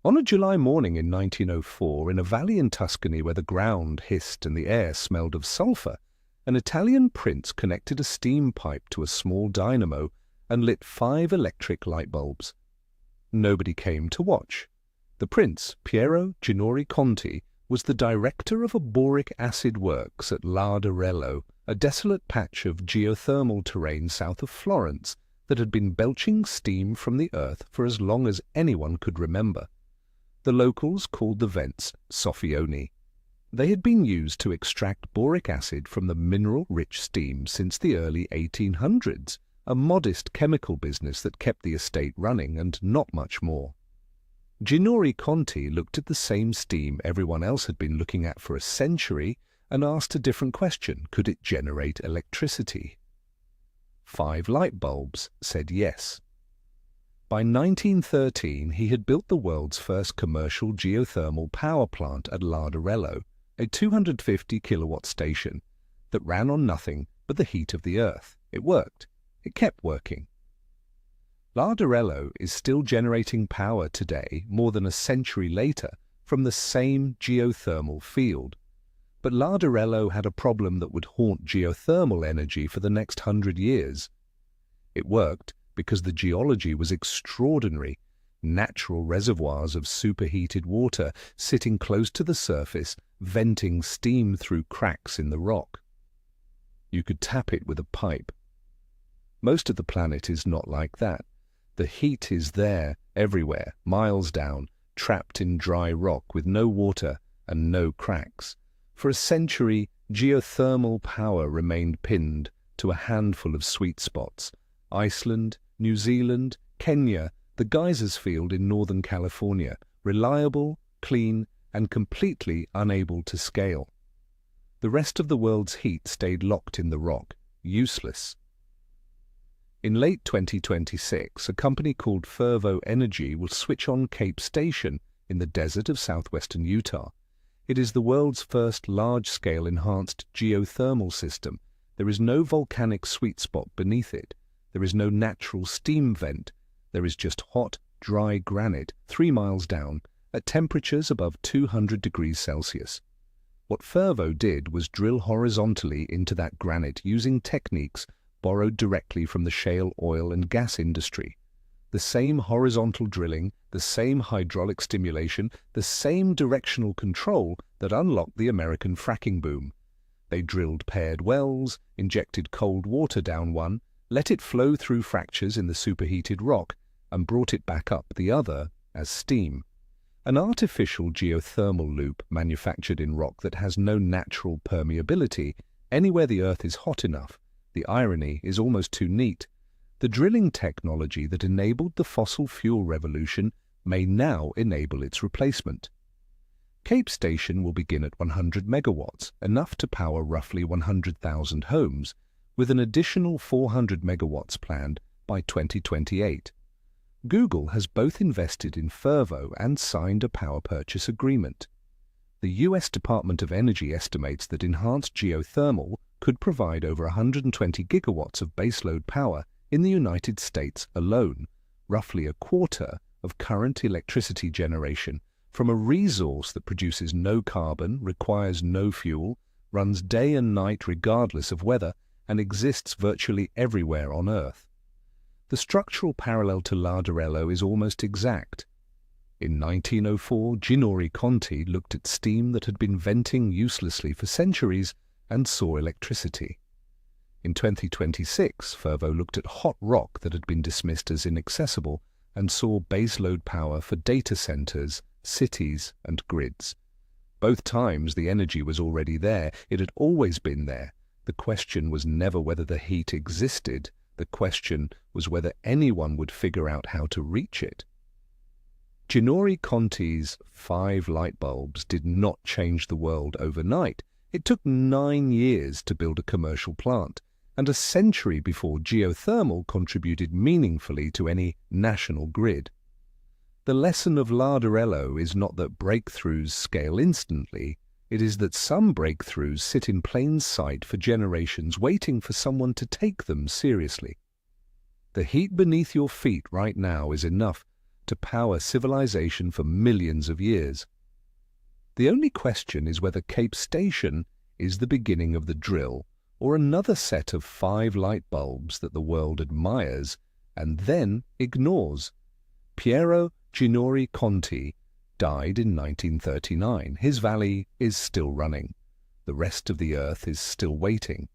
On a July morning in 1904, in a valley in Tuscany where the ground hissed and the air smelled of sulphur, an Italian prince connected a steam pipe to a small dynamo and lit 5 electric light bulbs. Nobody came to watch. The prince, Piero Ginori Conti, was the director of a boric acid works at Larderello, a desolate patch of geothermal terrain south of Florence that had been belching steam from the earth for as long as anyone could remember. The locals called the vents soffioni. They had been used to extract boric acid from the mineral-rich steam since the early 1800s, a modest chemical business that kept the estate running and not much more. Ginori Conti looked at the same steam everyone else had been looking at for a century and asked a different question: could it generate electricity? 5 light bulbs said yes. By 1913, he had built the world's first commercial geothermal power plant at Larderello, a 250-kilowatt station that ran on nothing but the heat of the earth. It worked. It kept working. Larderello is still generating power today, more than a century later, from the same geothermal field. But Larderello had a problem that would haunt geothermal energy for the next 100 years. It worked because the geology was extraordinary. Natural reservoirs of superheated water sitting close to the surface, venting steam through cracks in the rock. You could tap it with a pipe. Most of the planet is not like that. The heat is there, everywhere, miles down, trapped in dry rock with no water and no cracks. For a century, geothermal power remained pinned to a handful of sweet spots: Iceland, New Zealand, Kenya, the geysers field in Northern California, reliable, clean, and completely unable to scale. The rest of the world's heat stayed locked in the rock, useless. In late 2026, a company called Fervo Energy will switch on Cape Station in the desert of southwestern Utah. It is the world's first large-scale enhanced geothermal system. There is no volcanic sweet spot beneath it. There is no natural steam vent. There is just hot, dry granite 3 miles down at temperatures above 200 degrees Celsius. What Fervo did was drill horizontally into that granite using techniques borrowed directly from the shale oil and gas industry. The same horizontal drilling, the same hydraulic stimulation, the same directional control that unlocked the American fracking boom. They drilled paired wells, injected cold water down one, let it flow through fractures in the superheated rock, and brought it back up the other as steam. An artificial geothermal loop manufactured in rock that has no natural permeability anywhere the earth is hot enough. The irony is almost too neat. The drilling technology that enabled the fossil fuel revolution may now enable its replacement. Cape Station will begin at 100 megawatts, enough to power roughly 100,000 homes, with an additional 400 megawatts planned by 2028. Google has both invested in Fervo and signed a power purchase agreement. The U.S. Department of Energy estimates that enhanced geothermal could provide over 120 gigawatts of baseload power in the United States alone, roughly a quarter of current electricity generation, from a resource that produces no carbon, requires no fuel, runs day and night regardless of weather, and exists virtually everywhere on Earth. The structural parallel to Larderello is almost exact. In 1904, Ginori Conti looked at steam that had been venting uselessly for centuries and saw electricity. In 2026, Fervo looked at hot rock that had been dismissed as inaccessible and saw baseload power for data centers, cities, and grids. Both times the energy was already there. It had always been there. The question was never whether the heat existed. The question was whether anyone would figure out how to reach it. Ginori Conti's 5 light bulbs did not change the world overnight. It took 9 years to build a commercial plant, and a century before geothermal contributed meaningfully to any national grid. The lesson of Larderello is not that breakthroughs scale instantly. It is that some breakthroughs sit in plain sight for generations, waiting for someone to take them seriously. The heat beneath your feet right now is enough to power civilization for millions of years. The only question is whether Cape Station is the beginning of the drill or another set of 5 light bulbs that the world admires and then ignores. Piero Ginori Conti died in 1939. His valley is still running. The rest of the earth is still waiting.